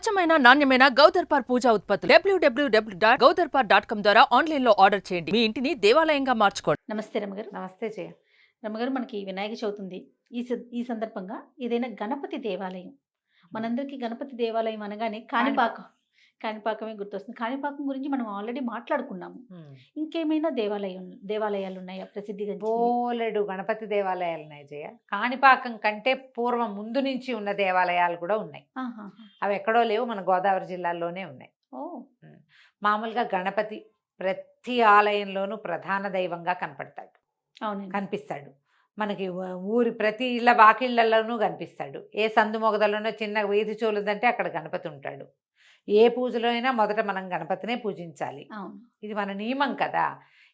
స్వచ్ఛమైన నాణ్యమైన గౌదర్పార్ పూజా ఉత్పత్తులు www.gaudarpar.com ద్వారా ఆన్లైన్ లో ఆర్డర్ చేయండి. మీ ఇంటిని దేవాలయంగా మార్చుకోండి. నమస్తే రమగారు. నమస్తే జయ. రమగారు, మనకి వినాయక చవితి ఉంది. ఈ సందర్భంగా ఏదైనా గణపతి దేవాలయం, మనందరికీ గణపతి దేవాలయం అనగానే కాణిపాకమే గుర్తొస్తుంది. కాణిపాకం గురించి మనం ఆల్రెడీ మాట్లాడుకున్నాము. ఇంకేమైనా దేవాలయాలు ఉన్నాయా ప్రసిద్ధిగా? బోలెడు గణపతి దేవాలయాలు ఉన్నాయి జయ. కాణిపాకం కంటే పూర్వం ముందు నుంచి ఉన్న దేవాలయాలు కూడా ఉన్నాయి. అవి ఎక్కడో లేవు, మన గోదావరి జిల్లాలోనే ఉన్నాయి. మామూలుగా గణపతి ప్రతి ఆలయంలోనూ ప్రధాన దైవంగా కనిపిస్తాడు. మనకి ఊరి ప్రతి ఇళ్ళ వాకిళ్లలోనూ కనిపిస్తాడు. ఏ సందు మొగదలోనో చిన్న వీధి చోలుదంటే అక్కడ గణపతి ఉంటాడు. ఏ పూజలో అయినా మొదట మనం గణపతినే పూజించాలి. ఇది మన నియమం కదా.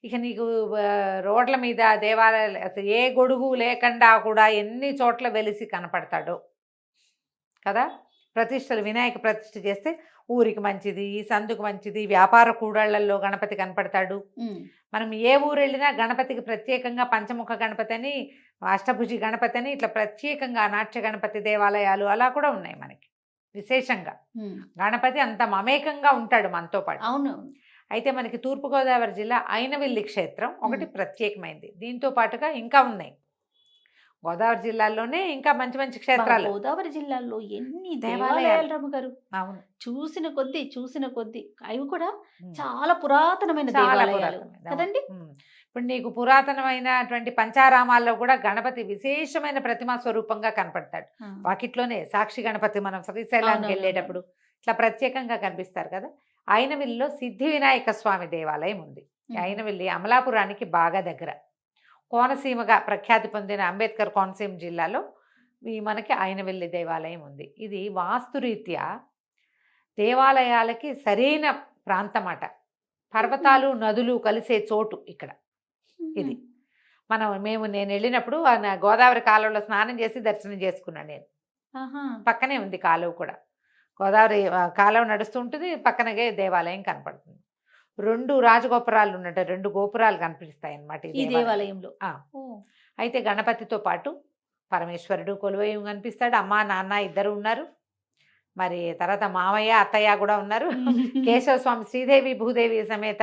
ఇక నీకు రోడ్ల మీద దేవాలయాలు ఏ గొడుగు లేకుండా కూడా ఎన్ని చోట్ల వెలిసి కనపడతాడో కదా. ప్రతిష్టలు, వినాయక ప్రతిష్ఠ చేస్తే ఊరికి మంచిది, సందుకు మంచిది, వ్యాపార కూడళ్లలో గణపతి కనపడతాడు. మనం ఏ ఊరు వెళ్ళినా గణపతికి ప్రత్యేకంగా పంచముఖ గణపతి అని, అష్టభుజి గణపతి అని, ఇట్లా ప్రత్యేకంగా నాట్య గణపతి దేవాలయాలు అలా కూడా ఉన్నాయి మనకి. విశేషంగా గణపతి అంత మమేకంగా ఉంటాడు మనతో పాటు. అవును. అయితే మనకి తూర్పుగోదావరి జిల్లా అయినవిల్లి క్షేత్రం ఒకటి ప్రత్యేకమైంది. దీంతో పాటుగా ఇంకా ఉన్నాయి గోదావరి జిల్లాలోనే ఇంకా మంచి మంచి క్షేత్రాలు. గోదావరి జిల్లాలో ఎన్ని దేవాలయాలు రమ్మగారు. అవును, చూసిన కొద్దీ అవి కూడా చాలా పురాతనమైన దేవాలయాలు కదండి. ఇప్పుడు నీకు పురాతనమైనటువంటి పంచారామాల్లో కూడా గణపతి విశేషమైన ప్రతిమా స్వరూపంగా కనపడతాడు. వాకిట్లోనే సాక్షి గణపతి మనం శ్రీశైలానికి వెళ్ళేటప్పుడు ఇట్లా ప్రత్యేకంగా కనిపిస్తారు కదా. అయినవిల్లిలో సిద్ధి వినాయక స్వామి దేవాలయం ఉంది. అయినవిల్లి అమలాపురానికి బాగా దగ్గర, కోనసీమగా ప్రఖ్యాతి పొందిన అంబేద్కర్ కోనసీమ జిల్లాలో మనకి అయినవిల్లి దేవాలయం ఉంది. ఇది వాస్తురీత్యా దేవాలయాలకి సరైన ప్రాంతమాట. పర్వతాలు నదులు కలిసే చోటు ఇక్కడ ఇది. నేను వెళ్ళినప్పుడు గోదావరి కాలువలో స్నానం చేసి దర్శనం చేసుకున్నాను నేను. పక్కనే ఉంది కాలువ కూడా, గోదావరి కాలువ నడుస్తూ ఉంటుంది, పక్కనగే దేవాలయం కనపడుతుంది. 2 రాజగోపురాలు ఉన్నట్టు 2 గోపురాలు కనిపిస్తాయి అన్నమాట ఈ దేవాలయంలో. అయితే గణపతితో పాటు పరమేశ్వరుడు కొలువై కనిపిస్తాడు. అమ్మ నాన్న ఇద్దరు ఉన్నారు. మరి తర్వాత మామయ్య అత్తయ్య కూడా ఉన్నారు. కేశవస్వామి, శ్రీదేవి భూదేవి సమేత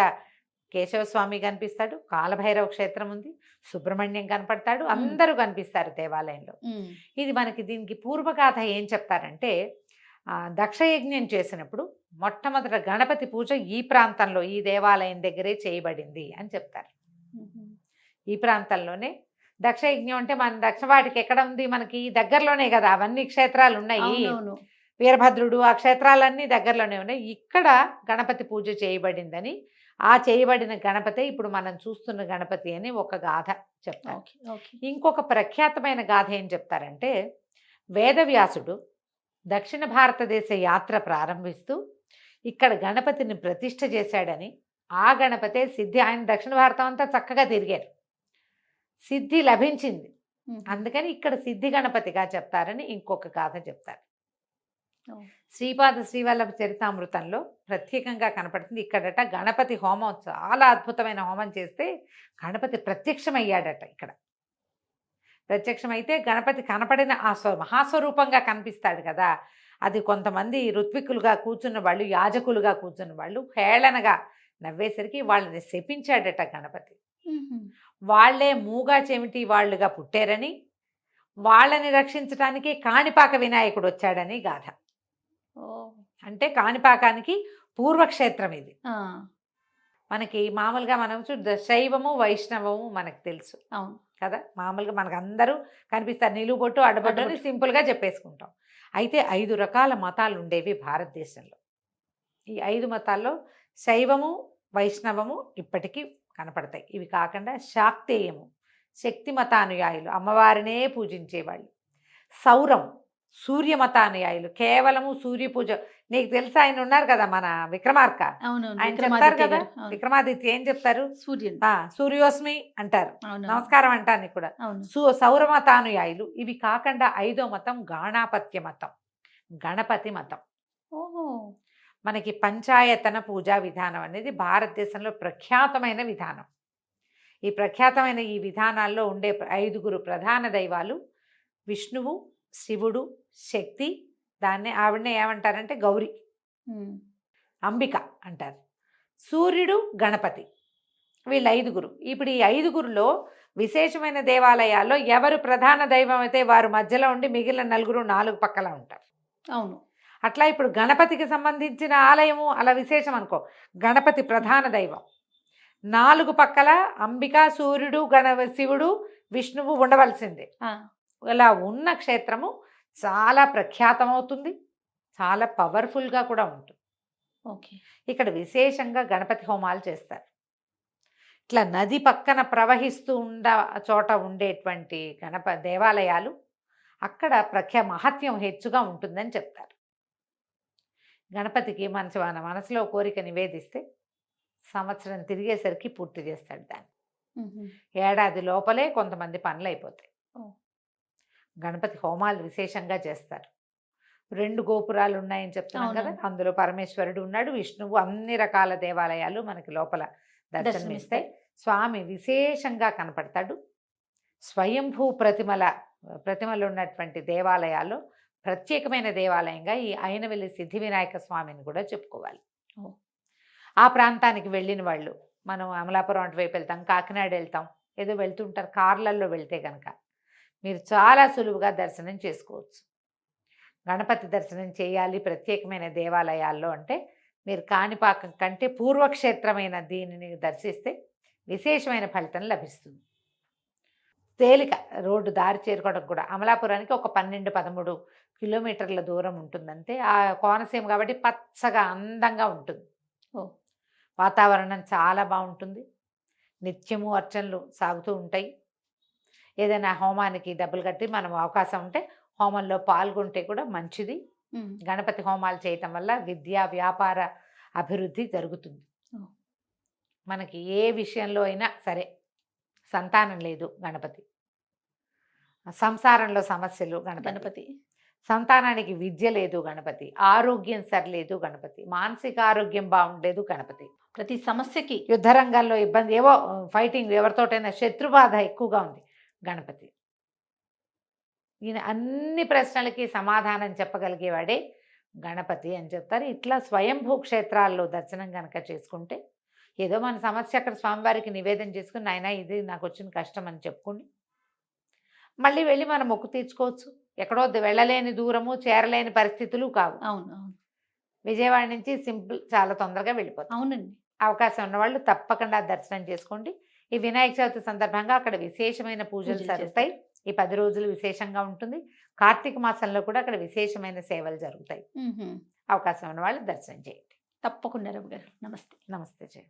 కేశవస్వామి కనిపిస్తాడు. కాలభైరవ క్షేత్రం ఉంది, సుబ్రహ్మణ్యం కనపడతాడు, అందరూ కనిపిస్తారు దేవాలయంలో. ఇది మనకి దీనికి పూర్వగాథ ఏం చెప్తారంటే, దక్షయజ్ఞం చేసినప్పుడు మొట్టమొదట గణపతి పూజ ఈ ప్రాంతంలో ఈ దేవాలయం దగ్గరే చేయబడింది అని చెప్తారు. ఈ ప్రాంతంలోనే దక్షయజ్ఞం అంటే మన దక్షవాటికి ఎక్కడ ఉంది, మనకి దగ్గరలోనే కదా అవన్నీ క్షేత్రాలు ఉన్నాయి. వీరభద్రుడు ఆ క్షేత్రాలన్నీ దగ్గరలోనే ఉన్నాయి. ఇక్కడ గణపతి పూజ చేయబడిందని, ఆ చేయబడిన గణపతి ఇప్పుడు మనం చూస్తున్న గణపతి అని ఒక గాథ చెప్తారు. ఇంకొక ప్రఖ్యాతమైన గాథ ఏం చెప్తారంటే, వేదవ్యాసుడు దక్షిణ భారతదేశ యాత్ర ప్రారంభిస్తూ ఇక్కడ గణపతిని ప్రతిష్ఠ చేశాడని, ఆ గణపతే సిద్ధి, ఆయన దక్షిణ భారతం అంతా చక్కగా తిరిగారు, సిద్ధి లభించింది, అందుకని ఇక్కడ సిద్ధి గణపతిగా చెప్తారని ఇంకొక గాథ చెప్తారు. శ్రీపాద శ్రీవల్లభ చరితామృతంలో ప్రత్యేకంగా కనపడుతుంది. ఇక్కడట గణపతి హోమం, చాలా అద్భుతమైన హోమం చేస్తే గణపతి ప్రత్యక్షమయ్యాడట. ఇక్కడ ప్రత్యక్షమైతే గణపతి కనపడిన ఆ మహాస్వరూపంగా కనిపిస్తాడు కదా. అది కొంతమంది ఋత్వికులుగా కూర్చున్న వాళ్ళు, యాజకులుగా కూర్చున్న వాళ్ళు హేళనగా నవ్వేసరికి వాళ్ళని శపించాడట గణపతి. వాళ్లే మూగా చెమిటి వాళ్ళుగా పుట్టారని, వాళ్ళని రక్షించడానికి కాణిపాక వినాయకుడు వచ్చాడని గాథ. అంటే కాణిపాకానికి పూర్వక్షేత్రం ఇది. మనకి మామూలుగా మనం శైవము వైష్ణవము మనకు తెలుసు కదా. మామూలుగా మనకు అందరూ కనిపిస్తారు, నిలువుబొట్టు అడ్డబొట్టు అని సింపుల్గా చెప్పేసుకుంటాం. అయితే 5 రకాల మతాలు ఉండేవి భారతదేశంలో. ఈ 5 మతాల్లో శైవము వైష్ణవము ఇప్పటికీ కనపడతాయి. ఇవి కాకుండా శాక్తేయము, శక్తి మతానుయాయులు, అమ్మవారినే పూజించేవాళ్ళు. సౌరం, సూర్య మతానుయాయులు, కేవలము సూర్య పూజ. నీకు తెలుసా, ఆయన ఉన్నారు కదా మన విక్రమార్క, ఆయన చెప్తారు కదా, విక్రమాదిత్య ఏం చెప్తారు, సూర్యోస్మి అంటారు, నమస్కారం అంటాను కూడా. సౌర మతానుయాయులు. ఇవి కాకుండా 5వ మతం గాణాపత్య మతం, గణపతి మతం. మనకి పంచాయతన పూజా విధానం అనేది భారతదేశంలో ప్రఖ్యాతమైన విధానం. ఈ ప్రఖ్యాతమైన ఈ విధానాల్లో ఉండే 5 ప్రధాన దైవాలు విష్ణువు, శివుడు, శక్తి, ఆవిడనే ఏమంటారంటే గౌరి, ఉమ్. అంబిక అంటారు. సూర్యుడు, గణపతి, వీళ్ళు 5గురు. ఇప్పుడు ఈ 5గురులో విశేషమైన దేవాలయాల్లో ఎవరు ప్రధాన దైవం అయితే వారు మధ్యలో ఉండి మిగిలిన నలుగురు 4 పక్కల ఉంటారు. అవును. అట్లా ఇప్పుడు గణపతికి సంబంధించిన ఆలయము అలా విశేషం అనుకో, గణపతి ప్రధాన దైవం, 4 పక్కల అంబిక, సూర్యుడు, శివుడు, విష్ణువు ఉండవలసిందే. ఆ, ఇలా ఉన్న క్షేత్రము చాలా ప్రఖ్యాతమవుతుంది, చాలా పవర్ఫుల్గా కూడా ఉంటుంది. ఓకే. ఇక్కడ విశేషంగా గణపతి హోమాలు చేస్తారు. ఇట్లా నది పక్కన ప్రవహిస్తూ చోట ఉండేటువంటి దేవాలయాలు అక్కడ మహత్యం హెచ్చుగా ఉంటుందని చెప్తారు. గణపతికి మన మనసులో కోరిక నివేదిస్తే సంవత్సరం తిరిగేసరికి పూర్తి చేస్తాడు దాన్ని. ఉహుం. ఏడాది లోపలే కొంతమంది పనులు అయిపోతాయి. ఓ. గణపతి హోమాలు విశేషంగా చేస్తారు. 2 గోపురాలు ఉన్నాయని చెప్తున్నాం కదా, అవును. అందులో పరమేశ్వరుడు ఉన్నాడు, విష్ణువు, అన్ని రకాల దేవాలయాలు మనకి లోపల దర్శనమిస్తాయి. స్వామి విశేషంగా కనపడతాడు. స్వయంభూ ప్రతిమలు ఉన్నటువంటి దేవాలయాల్లో ప్రత్యేకమైన దేవాలయంగా ఈ అయినవెల్లి సిద్ధి వినాయక స్వామిని కూడా చెప్పుకోవాలి. ఓ. ఆ ప్రాంతానికి వెళ్ళిన వాళ్ళు, మనం అమలాపురం అటువైపు వెళ్తాం, కాకినాడ వెళ్తాం, ఏదో వెళ్తుంటారు, కార్లల్లో వెళ్తే కనుక మీరు చాలా సులువుగా దర్శనం చేసుకోవచ్చు. గణపతి దర్శనం చేయాలి ప్రత్యేకమైన దేవాలయాల్లో అంటే మీరు కాణిపాకం కంటే పూర్వక్షేత్రమైన దీనిని దర్శిస్తే విశేషమైన ఫలితం లభిస్తుంది. తేలిక రోడ్డు దారి చేరుకోవడం కూడా అమలాపురానికి ఒక 12-13 కిలోమీటర్ల దూరం ఉంటుందంటే, ఆ కోనసీమ కాబట్టి పచ్చగా అందంగా ఉంటుంది. ఓ. వాతావరణం చాలా బాగుంటుంది. నిత్యము అర్చనలు సాగుతూ ఉంటాయి. ఏదైనా హోమానికి డబ్బులు కట్టి మనం అవకాశం ఉంటే హోమంలో పాల్గొంటే కూడా మంచిది. ఉమ్. గణపతి హోమాలు చేయటం వల్ల విద్యా వ్యాపార అభివృద్ధి జరుగుతుంది. ఓ. మనకి ఏ విషయంలో అయినా సరే, సంతానం లేదు గణపతి, సంసారంలో సమస్యలు గణపతి. సంతానానికి విద్య లేదు గణపతి, ఆరోగ్యం సరిలేదు గణపతి, మానసిక ఆరోగ్యం బాగుండలేదు గణపతి, ప్రతి సమస్యకి యుద్ధ రంగాల్లో ఇబ్బంది, ఏవో ఫైటింగ్, ఎవరితోటైనా శత్రుబాధ ఎక్కువగా ఉంది గణపతి. ఈయన అన్ని ప్రశ్నలకి సమాధానం చెప్పగలిగేవాడే గణపతి అని చెప్తారు. ఇట్లా స్వయంభూ క్షేత్రాల్లో దర్శనం కనుక చేసుకుంటే ఏదో మన సమస్య అక్కడ స్వామివారికి నివేదన చేసుకుని, నాయన ఇది నాకు వచ్చిన కష్టం అని చెప్పుకుని మళ్ళీ వెళ్ళి మనం మొక్కు తీర్చుకోవచ్చు. ఎక్కడో వెళ్ళలేని దూరము, చేరలేని పరిస్థితులు కావు. అవును. అవును. విజయవాడ నుంచి సింపుల్, చాలా తొందరగా వెళ్ళిపోతాం. అవునండి. అవకాశం ఉన్నవాళ్ళు తప్పకుండా దర్శనం చేసుకోండి. ఈ వినాయక చవితి సందర్భంగా అక్కడ విశేషమైన పూజలు పూజలు జరుగుతాయి. ఈ 10 రోజులు విశేషంగా ఉంటుంది. కార్తీక మాసంలో కూడా అక్కడ విశేషమైన సేవలు జరుగుతాయి. ఉహుం. అవకాశం ఉన్న వాళ్ళు దర్శనం చేయండి. తప్పకుండా రవి గారు. నమస్తే. నమస్తే జయ.